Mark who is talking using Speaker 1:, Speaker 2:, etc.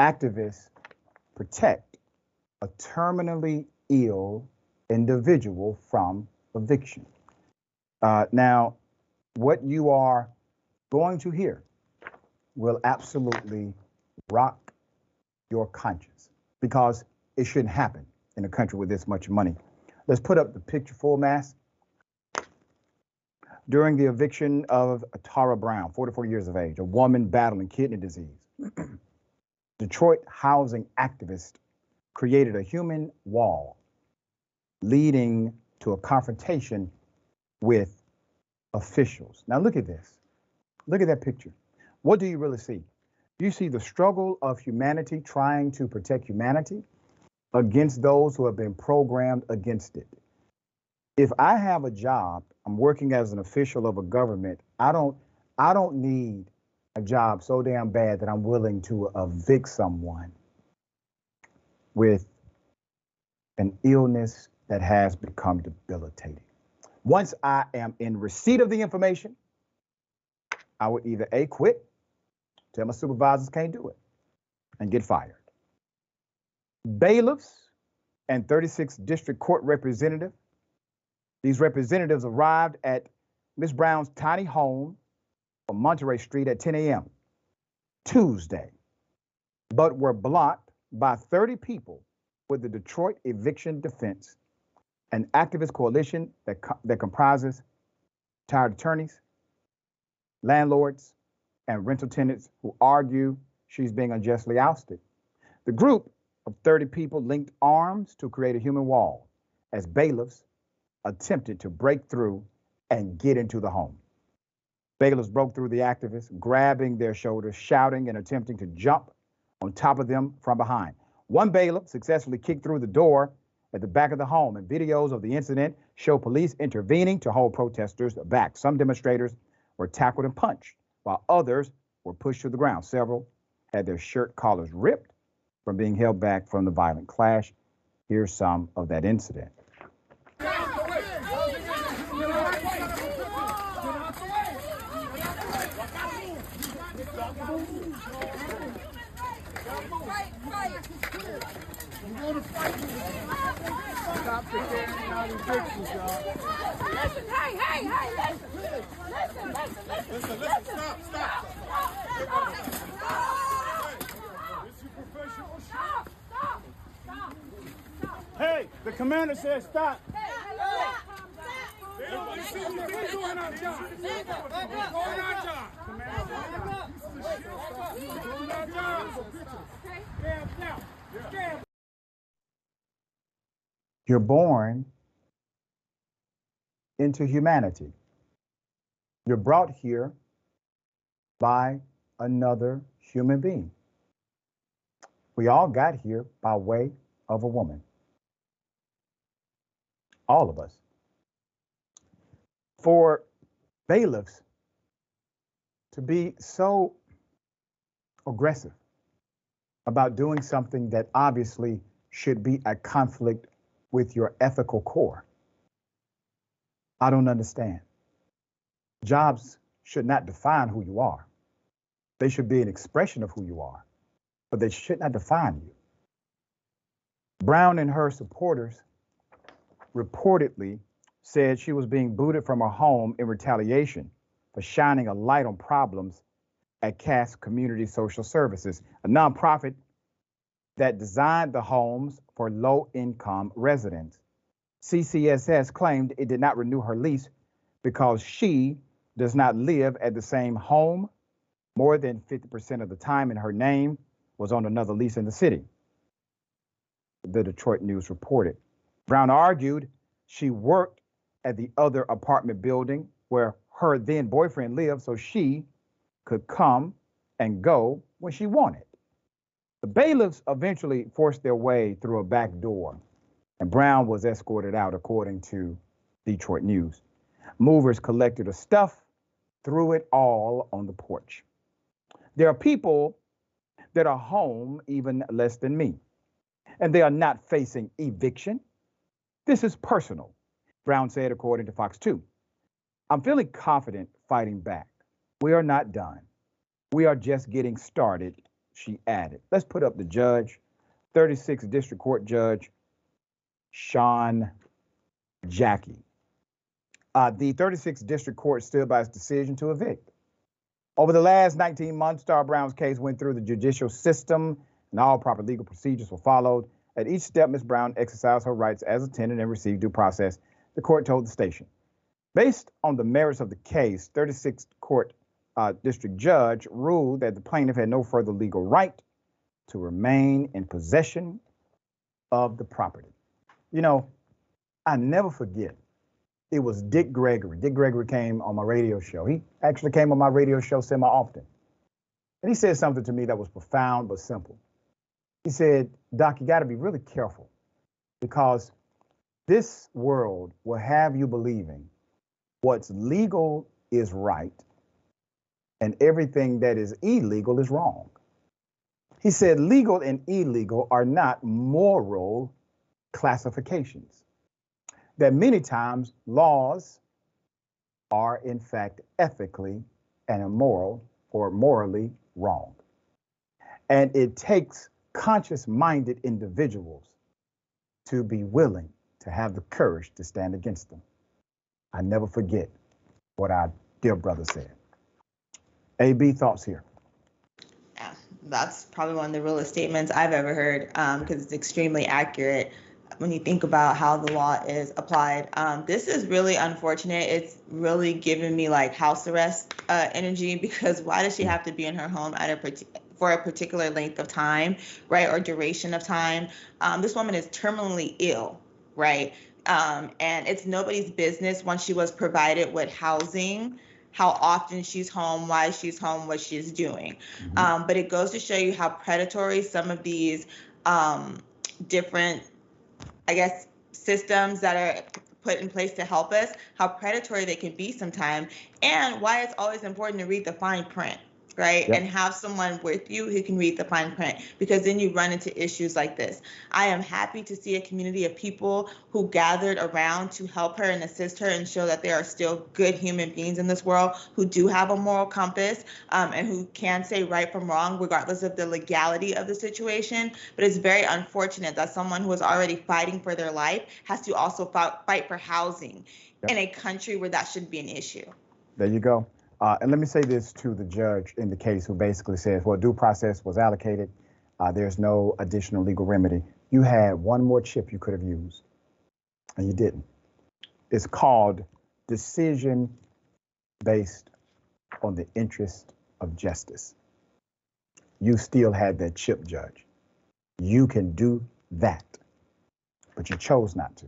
Speaker 1: Activists protect a terminally ill individual from eviction. Now, what you are going to hear will absolutely rock your conscience because it shouldn't happen in a country with this much money. Let's put up the picture full mass. During the eviction of Taura Brown, 44 years of age, a woman battling kidney disease, Detroit housing activists created a human wall leading to a confrontation with officials. Now look at this. Look at that picture. What do you really see? You see the struggle of humanity trying to protect humanity against those who have been programmed against it. If I have a job, I'm working as an official of a government, I don't need a job so damn bad that I'm willing to evict someone with an illness that has become debilitating. Once I am in receipt of the information, I would either A, quit, tell my supervisors can't do it, and get fired. Bailiffs and 36th District Court representative, these representatives arrived at Ms. Brown's tiny home on Monterey Street at 10 a.m. Tuesday, but were blocked by 30 people with the Detroit Eviction Defense, an activist coalition that comprises retired attorneys, landlords, and rental tenants who argue she's being unjustly ousted. The group of 30 people linked arms to create a human wall as bailiffs attempted to break through and get into the home. Bailiffs broke through the activists, grabbing their shoulders, shouting and attempting to jump on top of them from behind. One bailiff successfully kicked through the door at the back of the home, and videos of the incident show police intervening to hold protesters back. Some demonstrators were tackled and punched, while others were pushed to the ground. Several had their shirt collars ripped from being held back from the violent clash. Here's some of that incident.
Speaker 2: Stop the carrying out evictions, y'all.
Speaker 3: Listen, hey, listen, stop.
Speaker 2: This is professional shit. Stop. Hey, the commander says stop. Everybody see what we're doing our job. We're doing our job. We're doing our job.
Speaker 1: You're born into humanity. You're brought here by another human being. We all got here by way of a woman. All of us. For bailiffs to be so aggressive about doing something that obviously should be at conflict with your ethical core, I don't understand. Jobs should not define who you are. They should be an expression of who you are, but they should not define you. Brown and her supporters reportedly said she was being booted from her home in retaliation for shining a light on problems at Cass Community Social Services, a nonprofit that designed the homes for low-income residents. CCSS claimed it did not renew her lease because she does not live at the same home. More than 50% of the time in her name was on another lease in the city, the Detroit News reported. Brown argued she worked at the other apartment building where her then boyfriend lived so she could come and go when she wanted. The bailiffs eventually forced their way through a back door, and Brown was escorted out, according to Detroit News. Movers collected her stuff, threw it all on the porch. There are people that are home even less than me, and they are not facing eviction. This is personal, Brown said, according to Fox 2. I'm feeling confident fighting back. We are not done. We are just getting started, she added. Let's put up the judge, 36th District Court Judge Sean Jackie. The 36th District Court stood by its decision to evict. Over the last 19 months, Taura Brown's case went through the judicial system and all proper legal procedures were followed. At each step, Ms. Brown exercised her rights as a tenant and received due process, the court told the station. Based on the merits of the case, 36th Court District Judge ruled that the plaintiff had no further legal right to remain in possession of the property. You know, I never forget, it was Dick Gregory. Dick Gregory came on my radio show. He actually came on my radio show semi-often. And he said something to me that was profound but simple. He said, Doc, you got to be really careful because this world will have you believing what's legal is right and everything that is illegal is wrong. He said legal and illegal are not moral classifications. That many times laws are in fact ethically and immoral or morally wrong. And it takes conscious-minded individuals to be willing to have the courage to stand against them. I never forget what our dear brother said. A.B. thoughts here.
Speaker 4: Yeah, that's probably one of the realest statements I've ever heard because it's extremely accurate when you think about how the law is applied. This is really unfortunate. It's really giving me like house arrest energy because why does she have to be in her home for a particular length of time, right, or duration of time? This woman is terminally ill, right? And it's nobody's business once she was provided with housing, how often she's home, why she's home, what she's doing. But it goes to show you how predatory some of these different, I guess, systems that are put in place to help us, how predatory they can be sometimes, and why it's always important to read the fine print, right?
Speaker 1: Yep.
Speaker 4: And have someone with you who can read the fine print, because then you run into issues like this. I am happy to see a community of people who gathered around to help her and assist her and show that there are still good human beings in this world who do have a moral compass and who can say right from wrong, regardless of the legality of the situation. But it's very unfortunate that someone who is already fighting for their life has to also fight for housing in a country where that shouldn't be an issue.
Speaker 1: There you go. And let me say this to the judge in the case who basically says, well, due process was allocated. There's no additional legal remedy. You had one more chip you could have used, and you didn't. It's called decision based on the interest of justice. You still had that chip, Judge. You can do that, but you chose not to.